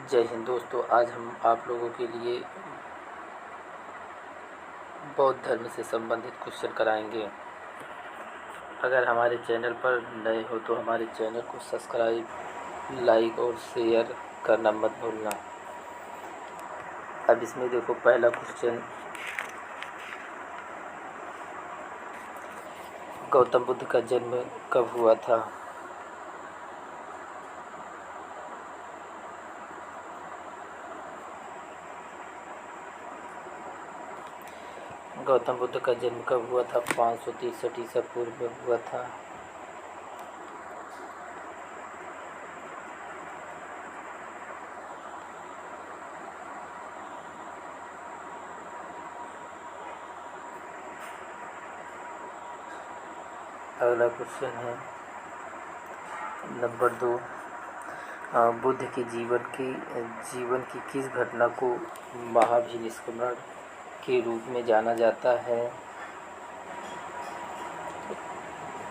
जय हिंद दोस्तों। आज हम आप लोगों के लिए बौद्ध धर्म से संबंधित क्वेश्चन कराएंगे। अगर हमारे चैनल पर नए हो तो हमारे चैनल को सब्सक्राइब, लाइक और शेयर करना मत भूलना। अब इसमें देखो, पहला क्वेश्चन, गौतम बुद्ध का जन्म कब हुआ था? गौतम बुद्ध का जन्म कब हुआ था? 563 ईसा पूर्व में हुआ था। अगला क्वेश्चन है नंबर 2। बुद्ध के जीवन की किस घटना को महाभिनिष्क्रमण के रूप में जाना जाता है?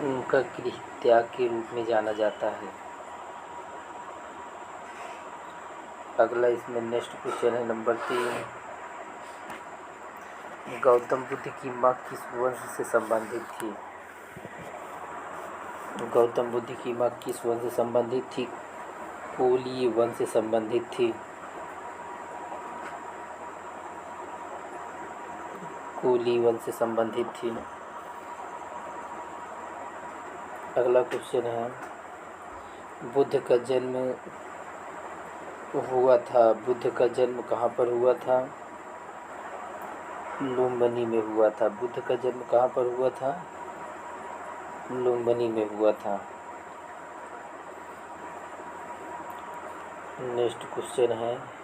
उनका गृह त्याग के रूप में जाना जाता है। अगला इसमें नेक्स्ट क्वेश्चन है नंबर 3। गौतम बुद्ध की माँ किस वंश से संबंधित थी? गौतम बुद्ध की माँ किस वंश से संबंधित थी? कोलीय वंश से संबंधित थी। कोली वंश से संबंधित थी। अगला क्वेश्चन है, बुद्ध का जन्म हुआ था। बुद्ध का जन्म कहाँ पर हुआ था? लुम्बिनी में हुआ था। बुद्ध का जन्म कहाँ पर हुआ था? लुम्बिनी में हुआ था। नेक्स्ट क्वेश्चन है,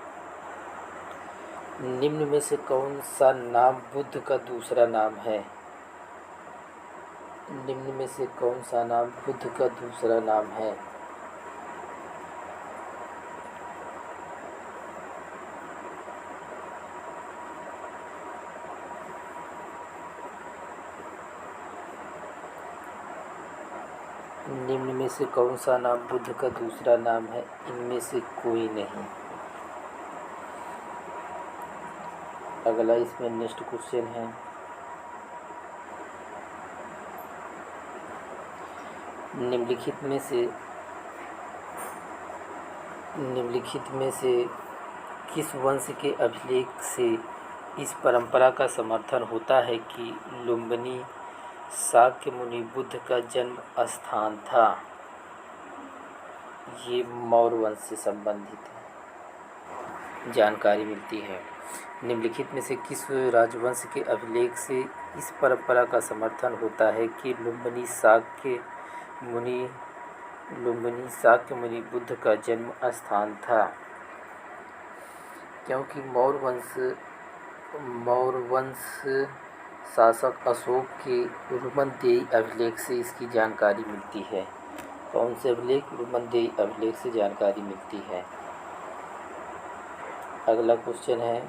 निम्न में से कौन सा नाम बुद्ध का दूसरा नाम है? निम्न में से कौन सा नाम बुद्ध का दूसरा नाम है? निम्न में से कौन सा नाम बुद्ध का दूसरा नाम है? इनमें से कोई नहीं। अगला इसमें नेक्स्ट क्वेश्चन है, निम्नलिखित में से किस वंश के अभिलेख से इस परंपरा का समर्थन होता है कि लुम्बिनी शाक्य मुनि बुद्ध का जन्म स्थान था? ये मौर्य वंश से संबंधित जानकारी मिलती है। निम्नलिखित में से किस राजवंश के अभिलेख से इस परंपरा का समर्थन होता है कि लुम्बिनी शाक्य मुनि बुद्ध का जन्म स्थान था? क्योंकि मौर्य वंश शासक अशोक के रुमनदेई अभिलेख से इसकी जानकारी मिलती है। कौन से अभिलेख? रुमनदेई अभिलेख से जानकारी मिलती है। अगला क्वेश्चन है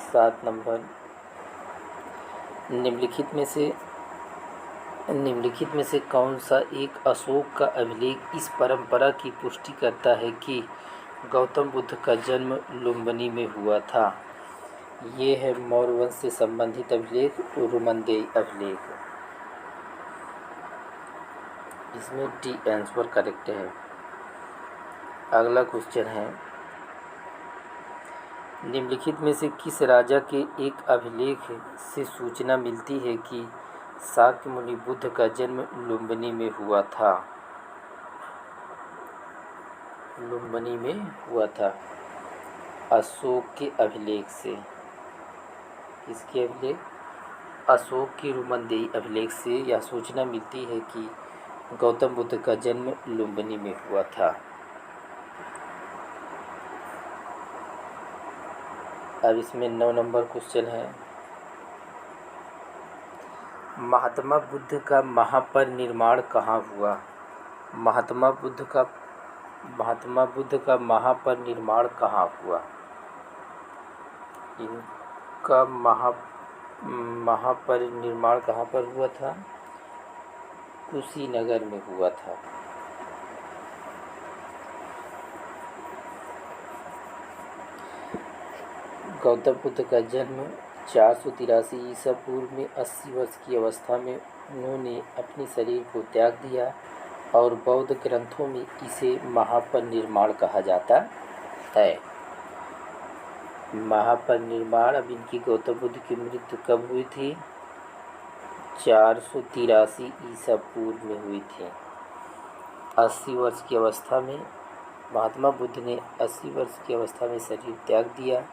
7 नंबर, निम्नलिखित में से कौन सा एक अशोक का अभिलेख इस परंपरा की पुष्टि करता है कि गौतम बुद्ध का जन्म लुम्बिनी में हुआ था? ये है मौर्य वंश से संबंधित अभिलेख, रुमनदेई अभिलेख। इसमें डी आंसर करेक्ट है। अगला क्वेश्चन है, निम्नलिखित में से किस राजा के एक अभिलेख से सूचना मिलती है कि शाक्य मुनि बुद्ध का जन्म लुम्बिनी में हुआ था? लुम्बिनी में हुआ था। अशोक के अभिलेख से। किसके अभिलेख? अशोक की रुमनदेई अभिलेख से यह सूचना मिलती है कि गौतम बुद्ध का जन्म लुम्बिनी में हुआ था। अब इसमें 9 नंबर क्वेश्चन है, महात्मा बुद्ध का महापरिनिर्वाण कहाँ हुआ? महात्मा बुद्ध का महापरिनिर्वाण कहाँ हुआ? इनका महापरिनिर्वाण कहाँ पर हुआ था? कुशीनगर में हुआ था। गौतम बुद्ध का जन्म 483 ईसा पूर्व में 80 वर्ष की अवस्था में उन्होंने अपने शरीर को त्याग दिया और बौद्ध ग्रंथों में इसे महापरिनिर्वाण कहा जाता है। महापरिनिर्वाण, अब इनकी गौतम बुद्ध की मृत्यु कब हुई थी? 483 ईसा पूर्व में हुई थी। 80 वर्ष की अवस्था में महात्मा बुद्ध ने 80 वर्ष की अवस्था में शरीर त्याग दिया।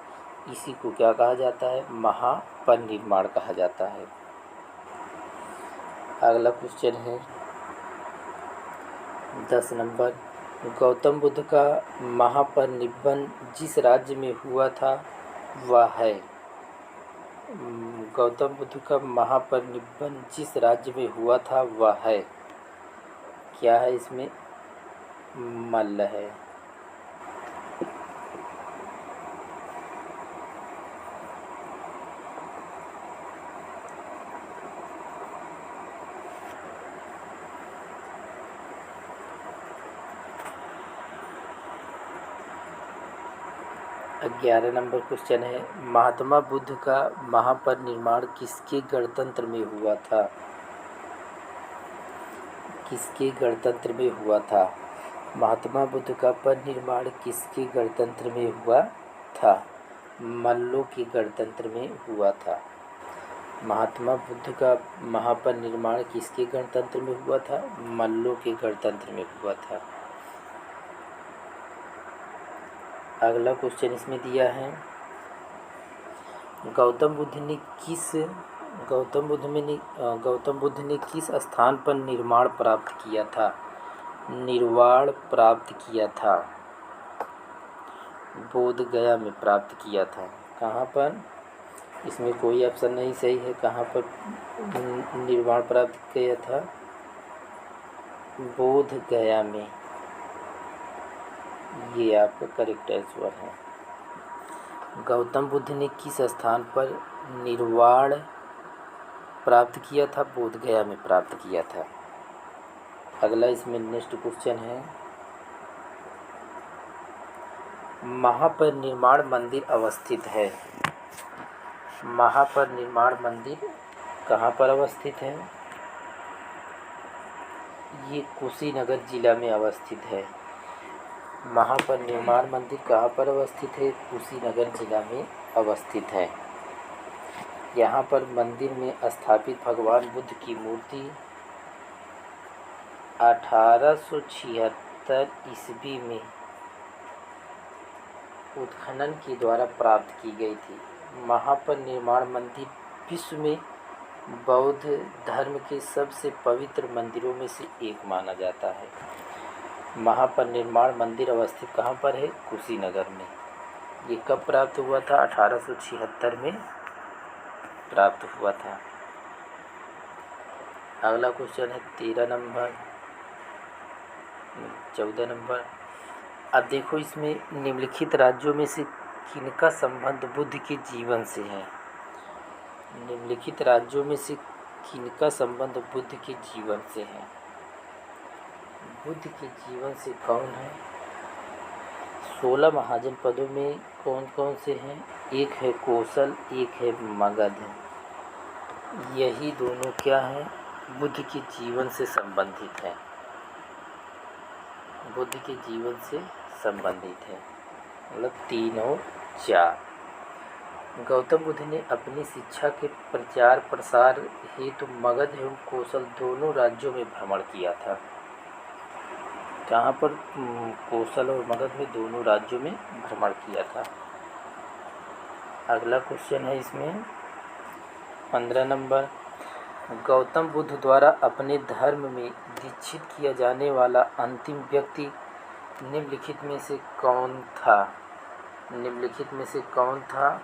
इसी को क्या कहा जाता है? महापरिनिर्वाण कहा जाता है। अगला क्वेश्चन है 10 नंबर। गौतम बुद्ध का महापरिनिर्वाण जिस राज्य में हुआ था वह है। गौतम बुद्ध का महापरिनिर्वाण जिस राज्य में हुआ था वह है, क्या है? इसमें मल्ल है। ग्यारह नंबर क्वेश्चन है, महात्मा बुद्ध का महापरिनिर्वाण किसके गणतंत्र में हुआ था? किसके गणतंत्र में हुआ था? महात्मा बुद्ध का परिनिर्वाण किसके गणतंत्र में हुआ था? मल्लों के गणतंत्र में हुआ था। महात्मा बुद्ध का महापरिनिर्वाण किसके गणतंत्र में हुआ था? मल्लों के गणतंत्र में हुआ था। अगला क्वेश्चन इसमें दिया है, गौतम बुद्ध ने किस स्थान पर निर्वाण प्राप्त किया था? निर्वाण प्राप्त किया था बोध गया में प्राप्त किया था। कहाँ पर? इसमें कोई ऑप्शन नहीं सही है। कहाँ पर निर्वाण प्राप्त किया था? बोध गया में। ये आपका करेक्ट आंसर है। गौतम बुद्ध ने किस स्थान पर निर्वाण प्राप्त किया था? बोध गया में प्राप्त किया था। अगला इसमें नेक्स्ट क्वेश्चन है, महापरिनिर्वाण मंदिर अवस्थित है। महापरिनिर्वाण मंदिर कहाँ पर अवस्थित है? ये कुशीनगर जिला में अवस्थित है। महापरिनिर्वाण मंदिर कहाँ पर अवस्थित है? कुशीनगर जिला में अवस्थित है। यहाँ पर मंदिर में स्थापित भगवान बुद्ध की मूर्ति 1876 ईस्वी में उत्खनन के द्वारा प्राप्त की गई थी। महापरिनिर्वाण मंदिर विश्व में बौद्ध धर्म के सबसे पवित्र मंदिरों में से एक माना जाता है। महापरिनिर्वाण मंदिर अवस्थित कहाँ पर है? कुशीनगर में। ये कब प्राप्त हुआ था? 1876 में प्राप्त हुआ था। अगला क्वेश्चन है 13 नंबर 14 नंबर। अब देखो, इसमें निम्नलिखित राज्यों में से किनका संबंध बुद्ध के जीवन से है? निम्नलिखित राज्यों में से किनका संबंध बुद्ध के जीवन से है? बुद्ध के जीवन से कौन है? 16 महाजनपदों में कौन कौन से हैं? एक है कौशल, एक है मगध। यही दोनों क्या हैं? बुद्ध के जीवन से संबंधित हैं। बुद्ध के जीवन से संबंधित है, मतलब 3 और 4। गौतम बुद्ध ने अपनी शिक्षा के प्रचार प्रसार हेतु मगध एवं कौशल दोनों राज्यों में भ्रमण किया था। जहाँ पर कौशल और मगध में दोनों राज्यों में भ्रमण किया था। अगला क्वेश्चन है इसमें 15 नंबर। गौतम बुद्ध द्वारा अपने धर्म में दीक्षित किया जाने वाला अंतिम व्यक्ति निम्नलिखित में से कौन था? निम्नलिखित में से कौन था?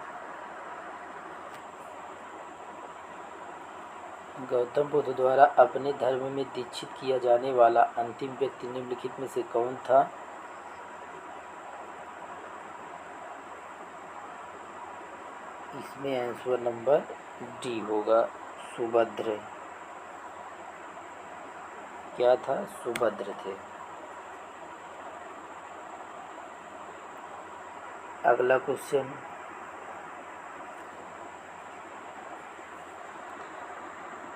गौतम बुद्ध द्वारा अपने धर्म में दीक्षित किया जाने वाला अंतिम व्यक्ति निम्नलिखित में से कौन था? इसमें आंसर नंबर डी होगा, सुभद्र। क्या था? सुभद्र थे। अगला क्वेश्चन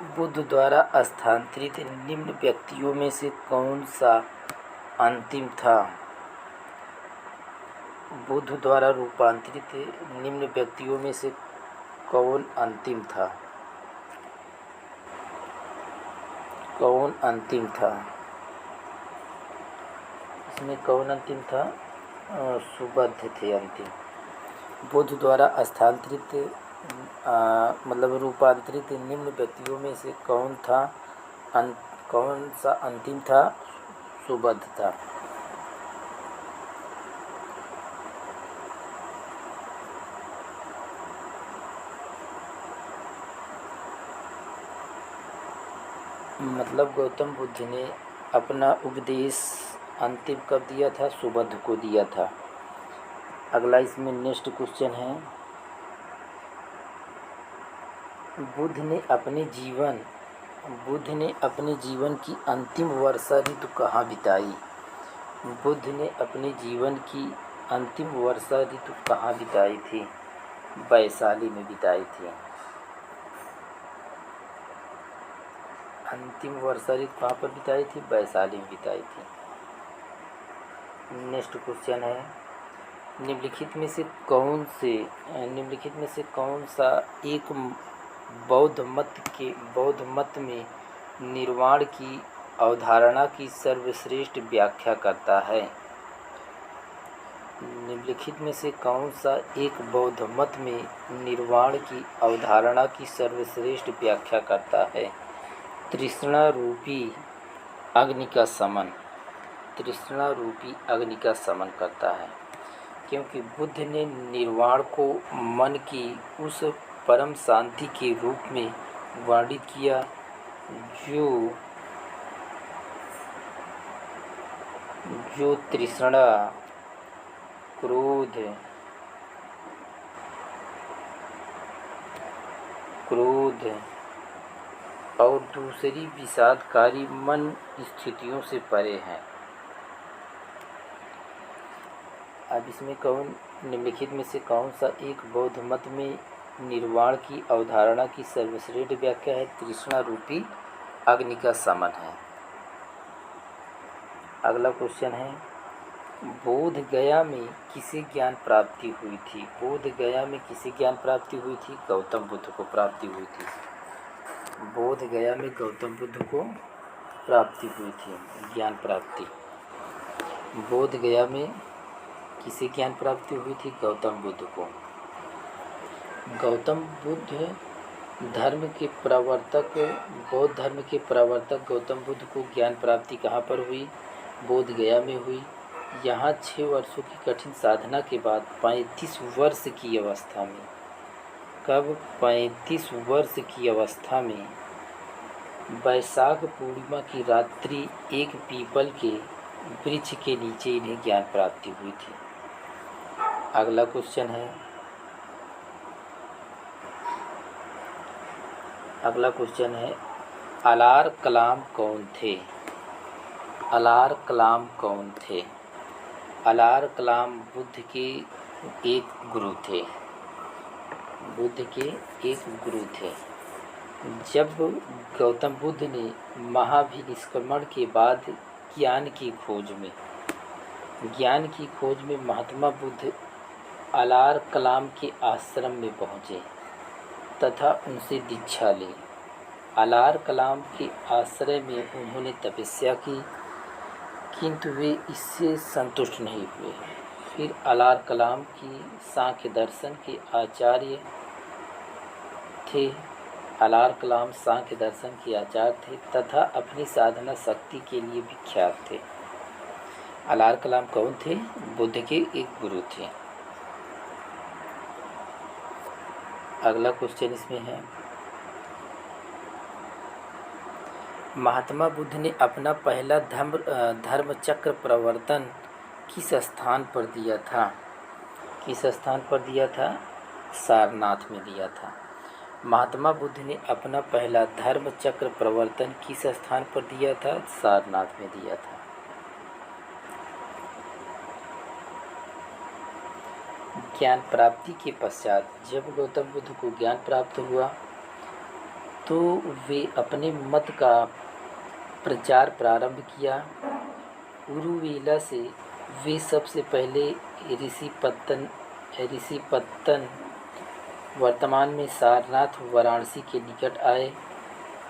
बुद्ध द्वारा स्थानांतरित निम्न व्यक्तियों में से कौन सा अंतिम था? बुद्ध द्वारा रूपांतरित निम्न व्यक्तियों में से कौन अंतिम था? कौन अंतिम था? इसमें कौन अंतिम था? सुबुद्ध थे अंतिम। बुद्ध द्वारा स्थानांतरित मतलब रूपांतरित निम्न व्यक्तियों में से कौन सा अंतिम था? सुबुद्ध था। मतलब गौतम बुद्ध ने अपना उपदेश अंतिम कब दिया था? सुबुद्ध को दिया था। अगला इसमें नेक्स्ट क्वेश्चन है, बुद्ध ने अपने जीवन की अंतिम वर्षा ऋतु कहाँ बिताई? बुद्ध ने अपने जीवन की अंतिम वर्षा ऋतु कहाँ बिताई थी? वैशाली में बिताई थी। अंतिम वर्षा ऋतु कहाँ पर बिताई थी? वैशाली में बिताई थी। नेक्स्ट क्वेश्चन है, निम्नलिखित में से कौन सा एक बौद्ध मत में निर्वाण की अवधारणा की सर्वश्रेष्ठ व्याख्या करता है? निम्नलिखित में से कौन सा एक बौद्ध मत में निर्वाण की अवधारणा की सर्वश्रेष्ठ व्याख्या करता है? तृष्णा रूपी अग्नि का समन। तृष्णा रूपी अग्नि का समन करता है, क्योंकि बुद्ध ने निर्वाण को मन की उस परम शांति के रूप में वर्णित किया जो तृष्णा, क्रोध और दूसरी विषादकारी मन स्थितियों से परे हैं। अब इसमें निम्नलिखित में से कौन सा एक बौद्ध मत में निर्वाण की अवधारणा की सर्वश्रेष्ठ व्याख्या है? तृष्णा रूपी अग्नि का समन है। अगला क्वेश्चन है, बोध गया में किसे ज्ञान प्राप्ति हुई थी? बोध गया में किसे ज्ञान प्राप्ति हुई थी? गौतम बुद्ध को प्राप्ति हुई थी। बोध गया में गौतम बुद्ध को प्राप्ति हुई थी, ज्ञान प्राप्ति। बोध गया में किसे ज्ञान प्राप्ति हुई थी? गौतम बुद्ध को। गौतम बुद्ध धर्म के प्रवर्तक, बौद्ध धर्म के प्रवर्तक गौतम बुद्ध को ज्ञान प्राप्ति कहाँ पर हुई? बोध गया में हुई। यहाँ 6 वर्षों की कठिन साधना के बाद 35 वर्ष की अवस्था में, कब? 35 वर्ष की अवस्था में वैशाख पूर्णिमा की रात्रि एक पीपल के वृक्ष के नीचे इन्हें ज्ञान प्राप्ति हुई थी। अगला क्वेश्चन है, अलार कलाम कौन थे? अलार कलाम कौन थे? अलार कलाम बुद्ध के एक गुरु थे। बुद्ध के एक गुरु थे। जब गौतम बुद्ध ने महाभिनिष्क्रमण के बाद ज्ञान की खोज में महात्मा बुद्ध अलार कलाम के आश्रम में पहुँचे तथा उनसे दीक्षा ली। अलार कलाम के आश्रय में उन्होंने तपस्या की, किंतु वे इससे संतुष्ट नहीं हुए। फिर अलार कलाम की सांख्य दर्शन के आचार्य थे। अलार कलाम सांख्य दर्शन के आचार्य थे तथा अपनी साधना शक्ति के लिए विख्यात थे। अलार कलाम कौन थे? बुद्ध के एक गुरु थे। अगला क्वेश्चन इसमें है, महात्मा बुद्ध ने अपना पहला धर्म चक्र प्रवर्तन किस स्थान पर दिया था? किस स्थान पर दिया था? सारनाथ में दिया था। महात्मा बुद्ध ने अपना पहला धर्म चक्र प्रवर्तन किस स्थान पर दिया था? सारनाथ में दिया था। ज्ञान प्राप्ति के पश्चात जब गौतम बुद्ध को ज्ञान प्राप्त हुआ तो वे अपने मत का प्रचार प्रारंभ किया। उरुवेला से वे सबसे पहले ऋषिपत्तन वर्तमान में सारनाथ वाराणसी के निकट आए।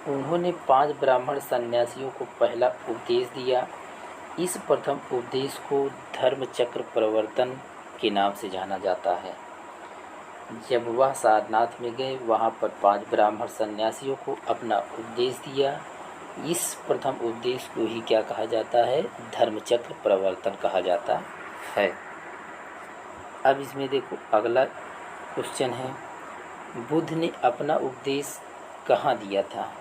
उन्होंने 5 ब्राह्मण सन्यासियों को पहला उपदेश दिया। इस प्रथम उपदेश को धर्मचक्र प्रवर्तन के नाम से जाना जाता है। जब वह सारनाथ में गए, वहाँ पर 5 ब्राह्मण सन्यासियों को अपना उपदेश दिया। इस प्रथम उपदेश को ही क्या कहा जाता है? धर्मचक्र प्रवर्तन कहा जाता है। अब इसमें देखो अगला क्वेश्चन है, बुद्ध ने अपना उपदेश कहाँ दिया था?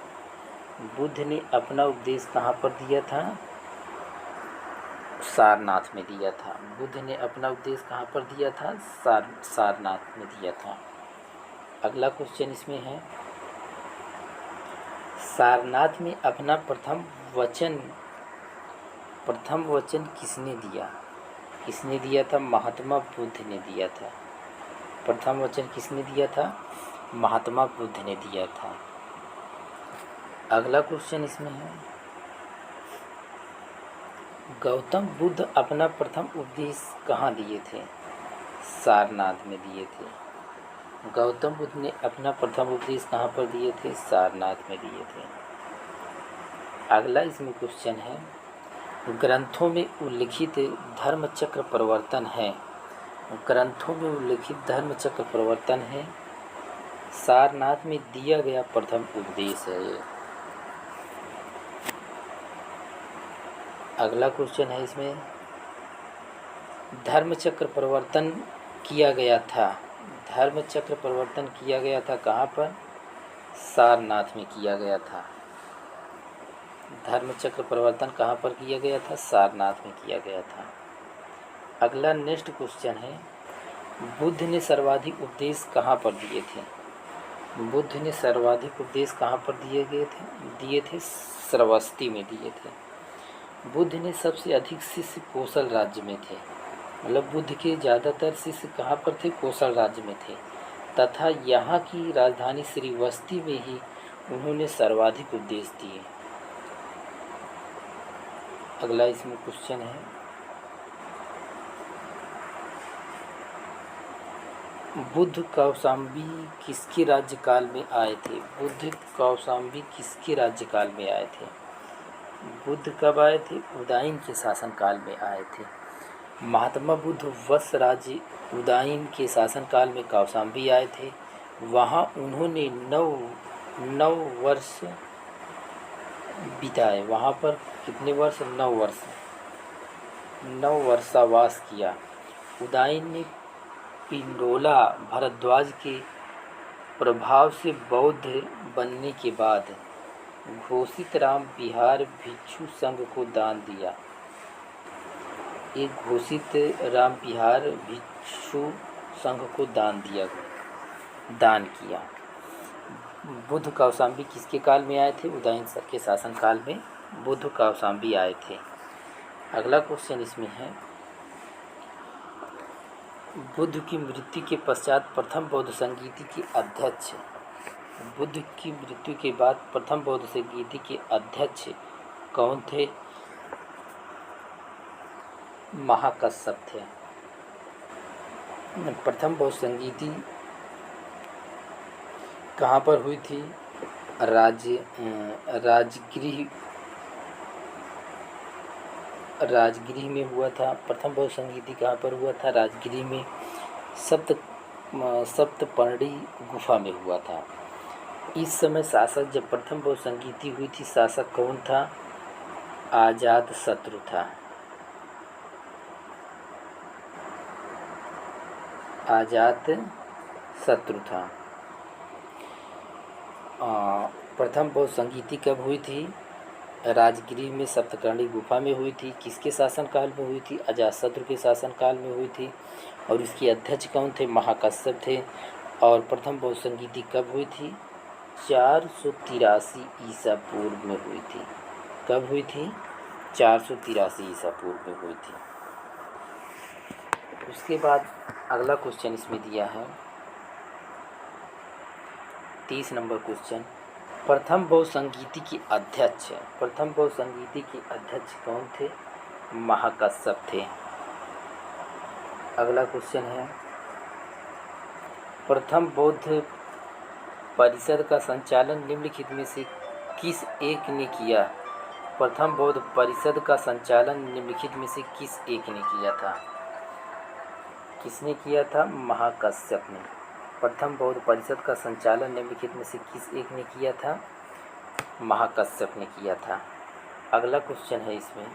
बुद्ध ने अपना उपदेश कहाँ पर दिया था? सारनाथ में दिया था। बुद्ध ने अपना उपदेश कहाँ पर दिया था? सारनाथ में दिया था। अगला क्वेश्चन इसमें है, सारनाथ में अपना प्रथम वचन किसने दिया? किसने दिया था? महात्मा बुद्ध ने दिया था। प्रथम वचन किसने दिया था? महात्मा बुद्ध ने दिया था। अगला क्वेश्चन इसमें है, गौतम बुद्ध अपना प्रथम उपदेश कहाँ दिए थे? सारनाथ में दिए थे। गौतम बुद्ध ने अपना प्रथम उपदेश कहाँ पर दिए थे? सारनाथ में दिए थे। अगला इसमें क्वेश्चन है, ग्रंथों में उल्लिखित धर्मचक्र प्रवर्तन है। ग्रंथों में उल्लिखित धर्मचक्र प्रवर्तन है, सारनाथ में दिया गया प्रथम उपदेश है ये। अगला क्वेश्चन है इसमें, धर्मचक्र प्रवर्तन किया गया था। धर्मचक्र प्रवर्तन किया गया था कहाँ पर? सारनाथ में किया गया था। धर्मचक्र प्रवर्तन कहाँ पर किया गया था? सारनाथ में किया गया था। अगला नेक्स्ट क्वेश्चन है, बुद्ध ने सर्वाधिक उपदेश कहाँ पर दिए थे? बुद्ध ने सर्वाधिक उपदेश कहाँ पर दिए थे? श्रावस्ती में दिए थे। बुद्ध ने सबसे अधिक शिष्य कौशल राज्य में थे। मतलब बुद्ध के ज़्यादातर शिष्य कहाँ पर थे? कौशल राज्य में थे, तथा यहाँ की राजधानी श्रीवस्ती में ही उन्होंने सर्वाधिक उपदेश दिए। अगला इसमें क्वेश्चन है, बुद्ध कौशाम्बी किसके राज्यकाल में आए थे? बुद्ध कौशाम्बी किसके राज्यकाल में आए थे? बुद्ध कब आए थे? उदाइन के शासनकाल में आए थे। महात्मा बुद्ध वत्स राज्य उदाइन के शासनकाल में कौशाम्बी आए थे। वहाँ उन्होंने 9 वर्ष बिताए। वहाँ पर कितने वर्ष? 9 वर्ष। 9 वर्षावास किया। उदाइन ने पिंडोला भारद्वाज के प्रभाव से बौद्ध बनने के बाद घोषित राम विहार भिक्षु संघ को दान दिया। एक घोषित राम विहार भिक्षु संघ को दान किया। बुद्ध कौशाम्बी किसके काल में आए थे? उदयन सर के शासन काल में बुद्ध कौशाम्बी आए थे। अगला क्वेश्चन इसमें है, बुद्ध की मृत्यु के पश्चात प्रथम बौद्ध संगीति के अध्यक्ष, बुद्ध की मृत्यु के बाद प्रथम बौद्ध संगीति के अध्यक्ष कौन थे? महाकश्यप थे। प्रथम बौद्ध संगीति कहाँ पर हुई थी? राजगृह में हुआ था। प्रथम बौद्ध संगीति कहाँ पर हुआ था? राजगृह में सप्तपर्णी गुफा में हुआ था। इस समय शासक, जब प्रथम बौद्ध संगीति हुई थी, शासक कौन था? अजातशत्रु था। अजातशत्रु था। प्रथम बौद्ध संगीति कब हुई थी? राजगृह में सप्तपर्णी गुफा में हुई थी। किसके शासनकाल में हुई थी? अजातशत्रु के शासनकाल में हुई थी। और इसके अध्यक्ष कौन थे? महाकश्यप थे। और प्रथम बौद्ध संगीति कब हुई थी? 483 ईसा पूर्व में हुई थी। कब हुई थी? 483 ईसा पूर्व में हुई थी। उसके बाद अगला क्वेश्चन इसमें दिया है 30 नंबर क्वेश्चन, प्रथम बहुसंगीति के अध्यक्ष कौन थे? महाकश्यप थे। अगला क्वेश्चन है, प्रथम बौद्ध परिषद का संचालन निम्नलिखित में से किस एक ने किया? प्रथम बौद्ध परिषद का संचालन निम्नलिखित में से किस एक ने किया था? किसने किया था? महाकश्यप ने। प्रथम बौद्ध परिषद का संचालन निम्नलिखित में से किस एक ने किया था? महाकश्यप ने किया था। अगला क्वेश्चन है इसमें,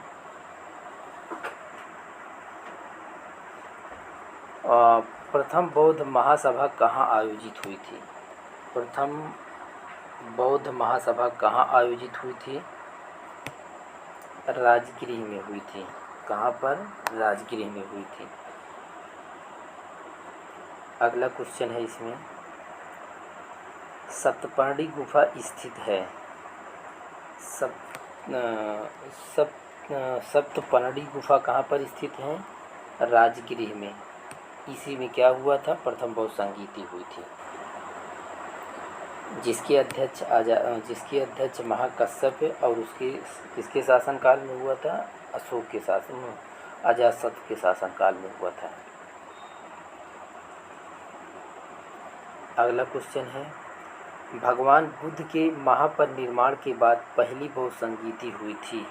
प्रथम बौद्ध महासभा कहाँ आयोजित हुई थी? प्रथम बौद्ध महासभा कहाँ आयोजित हुई थी? राजगृह में हुई थी। कहाँ पर? राजगृह में हुई थी। अगला क्वेश्चन है इसमें, सप्तपर्णी गुफा स्थित है। सप्तपर्णी गुफा कहाँ पर स्थित है? राजगृह में। इसी में क्या हुआ था? प्रथम बौद्ध संगीति हुई थी, जिसके अध्यक्ष महाकश्यप है और उसके किसके शासनकाल में हुआ था? अशोक के शासन, अजातशत्रु के शासनकाल में हुआ था। अगला क्वेश्चन है, भगवान बुद्ध के महापरिनिर्वाण के बाद पहली बौद्ध संगीति हुई थी।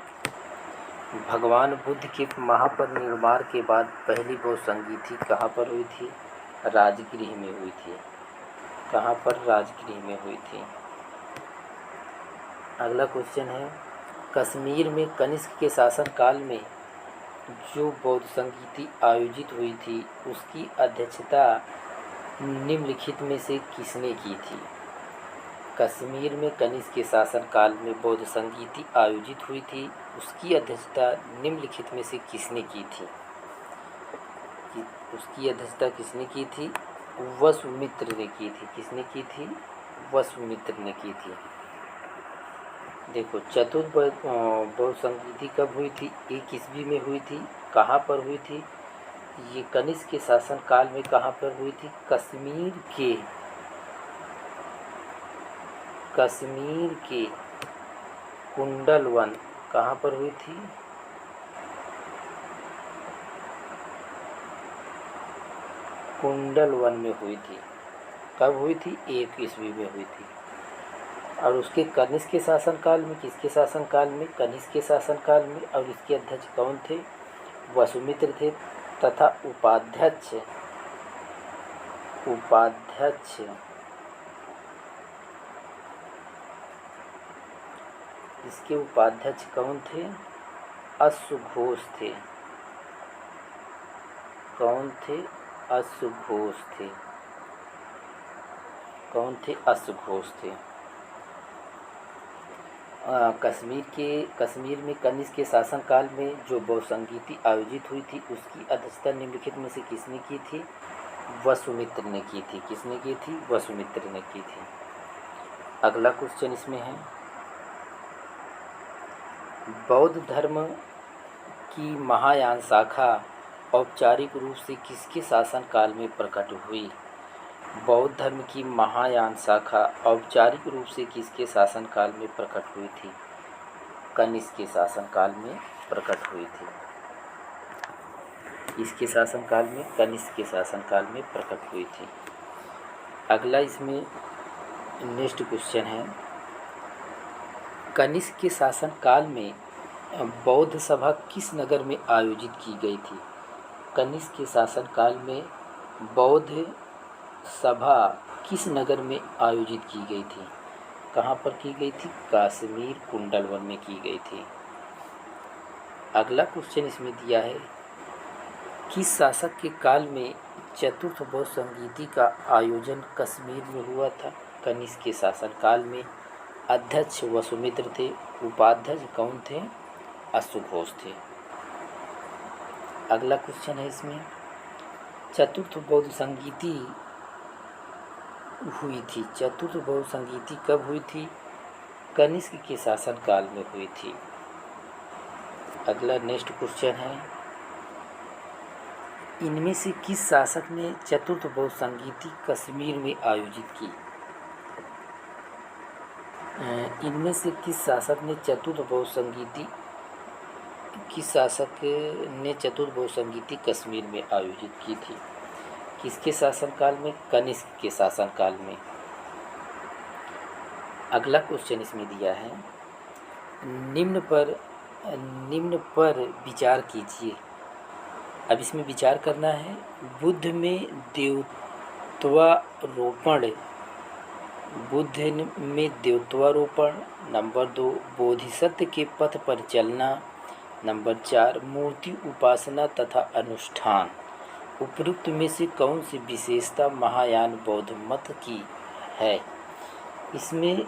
भगवान बुद्ध के महापरिनिर्वाण के बाद पहली बौद्ध संगीति कहाँ पर हुई थी? राजगृह में हुई थी। कहाँ पर? राजगृह में हुई थी। अगला क्वेश्चन है, कश्मीर में कनिष्क के शासनकाल में जो बौद्ध संगीति आयोजित हुई थी उसकी अध्यक्षता निम्नलिखित में से किसने की थी? कश्मीर में कनिष्क के शासनकाल में बौद्ध संगीति आयोजित हुई थी, उसकी अध्यक्षता निम्नलिखित में से किसने की थी? उसकी अध्यक्षता किसने की थी? वसुमित्र ने की थी। किसने की थी? वसुमित्र ने की थी। देखो, चतुर्थ बौद्ध संगीति कब हुई थी? 1 ईस्वी में हुई थी। कहाँ पर हुई थी? ये कनिष्क के शासनकाल में। कहाँ पर हुई थी? कश्मीर के कुंडलवन। कहाँ पर हुई थी? कुंडलवन में हुई थी। कब हुई थी? 1 ईस्वी में हुई थी। और उसके कनिष्क के शासनकाल में, किसके शासनकाल में? कनिष्क के शासनकाल में। और इसके अध्यक्ष कौन थे? वसुमित्र थे। तथा उपाध्यक्ष इसके उपाध्यक्ष कौन थे? अश्वघोष थे। कौन थे? अश्वघोष थे। कौन थे? अश्वघोष थे। कश्मीर में कनिष्क के शासनकाल में जो बौद्ध संगीति आयोजित हुई थी उसकी अध्यक्षता निम्नलिखित में से किसने की थी? वसुमित्र ने की थी। किसने की थी? वसुमित्र ने की थी। अगला क्वेश्चन इसमें है, बौद्ध धर्म की महायान शाखा औपचारिक रूप से किसके शासनकाल में प्रकट हुई? बौद्ध धर्म की महायान शाखा औपचारिक रूप से किसके शासनकाल में प्रकट हुई थी? कनिष्क के शासनकाल में प्रकट हुई थी। इसके शासनकाल में, कनिष्क के शासनकाल में प्रकट हुई थी। अगला इसमें नेक्स्ट क्वेश्चन है, कनिष्क के शासनकाल में बौद्ध सभा किस नगर में आयोजित की गई थी? कनिष्क के शासनकाल में बौद्ध सभा किस नगर में आयोजित की गई थी? कहाँ पर की गई थी? कश्मीर कुंडलवन में की गई थी। अगला क्वेश्चन इसमें दिया है, किस शासक के काल में चतुर्थ बौद्ध संगीति का आयोजन कश्मीर में हुआ था? कनिष्क के शासनकाल में। अध्यक्ष वसुमित्र थे। उपाध्यक्ष कौन थे? अश्वघोष थे। अगला क्वेश्चन है इसमें, चतुर्थ बौद्ध संगीति हुई थी। चतुर्थ बौद्ध संगीति कब हुई थी? कनिष्क के शासनकाल में हुई थी। अगला नेक्स्ट क्वेश्चन है, इनमें से किस शासक ने चतुर्थ बौद्ध संगीति कश्मीर में आयोजित की? इनमें से किस शासक ने चतुर्थ बहुसंगीति कश्मीर में आयोजित की थी? किसके शासनकाल में? कनिष्क के शासनकाल में। अगला क्वेश्चन इसमें दिया है, निम्न पर विचार कीजिए। अब इसमें विचार करना है। बुद्ध में देवत्वारोपण। नंबर 2, बोधिसत्व के पथ पर चलना। नंबर 4, मूर्ति उपासना तथा अनुष्ठान। उपरोक्त में से कौन सी विशेषता महायान बौद्ध मत की है? इसमें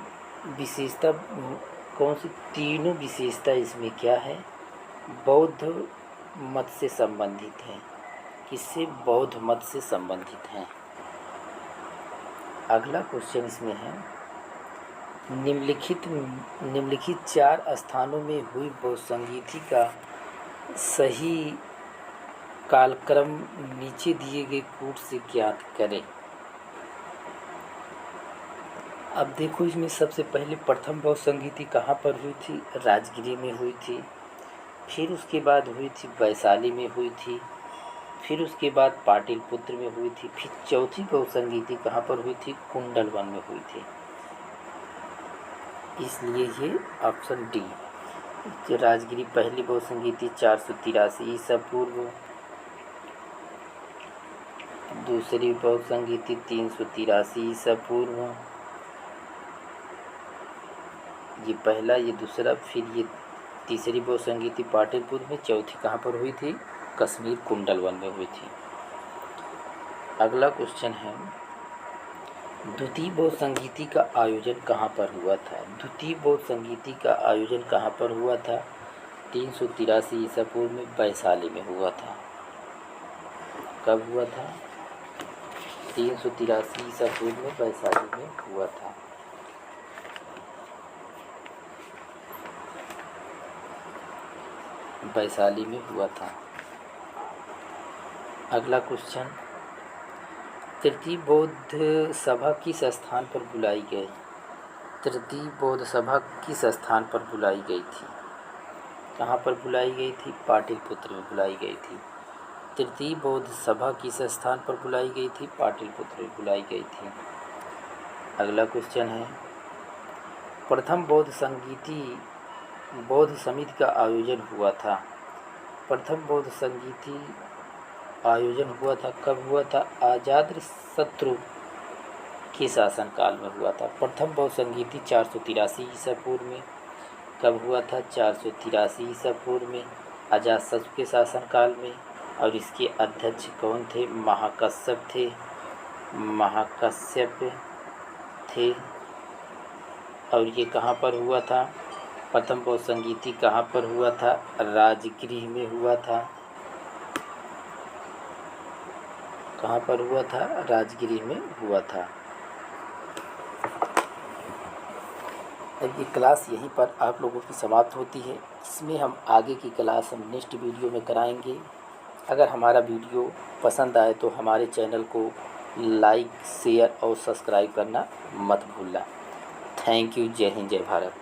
विशेषता कौन सी? तीनों विशेषता इसमें क्या है? बौद्ध मत से संबंधित है। किससे? बौद्ध मत से संबंधित हैं। अगला क्वेश्चन इसमें है, निम्नलिखित 4 स्थानों में हुई बहुसंगीति का सही कालक्रम नीचे दिए गए कूट से ज्ञात करें। अब देखो, इसमें सबसे पहले प्रथम बहुसंगीति कहाँ पर हुई थी? राजगिरी में हुई थी। फिर उसके बाद हुई थी वैशाली में हुई थी। फिर उसके बाद पाटलिपुत्र में हुई थी। फिर चौथी बहुसंगीति कहाँ पर हुई थी? कुंडलवन में हुई थी। इसलिए ये ऑप्शन डी, राजगिरी पहली बहुसंगीति 483 ईसा पूर्व, दूसरी बहुसंगीति 383 ईसा पूर्व, ये पहला, ये दूसरा, फिर ये तीसरी बहुसंगीति पाटलिपुत्र में, चौथी कहाँ पर हुई थी? कश्मीर कुंडलवन में हुई थी। अगला क्वेश्चन है, द्वितीय बहुसंगीति का आयोजन कहाँ पर हुआ था? द्वितीय बहुसंगीति का आयोजन कहाँ पर हुआ था? 383 ईसा पूर्व में वैशाली में हुआ था। कब हुआ था? 383 ईसा पूर्व में वैशाली में हुआ था। वैशाली में हुआ था। अगला क्वेश्चन, तृतीय बौद्ध सभा किस स्थान पर बुलाई गई? तृतीय बौद्ध सभा किस स्थान पर बुलाई गई थी? कहाँ पर बुलाई गई थी? पाटलिपुत्र में बुलाई गई थी। तृतीय बौद्ध सभा किस स्थान पर बुलाई गई थी? पाटलिपुत्र में बुलाई गई थी। अगला क्वेश्चन है, प्रथम बौद्ध समिति का आयोजन हुआ था। प्रथम बौद्ध संगीति आयोजन हुआ था, कब हुआ था? अजातशत्रु के शासनकाल में हुआ था। प्रथम बौद्ध संगीति 483 ईसा पूर्व में। कब हुआ था? 483 ईसा पूर्व में, अजातशत्रु के शासनकाल में। और इसके अध्यक्ष कौन थे? महाकश्यप थे। और ये कहाँ पर हुआ था? प्रथम बौद्ध संगीति कहाँ पर हुआ था? राजगृह में हुआ था। कहाँ पर हुआ था? राजगृह में हुआ था। अब ये क्लास यहीं पर आप लोगों की समाप्त होती है। इसमें हम आगे की क्लास हम नेक्स्ट वीडियो में कराएंगे। अगर हमारा वीडियो पसंद आए तो हमारे चैनल को लाइक, शेयर और सब्सक्राइब करना मत भूलना। Thank you. जय हिंद, जय भारत।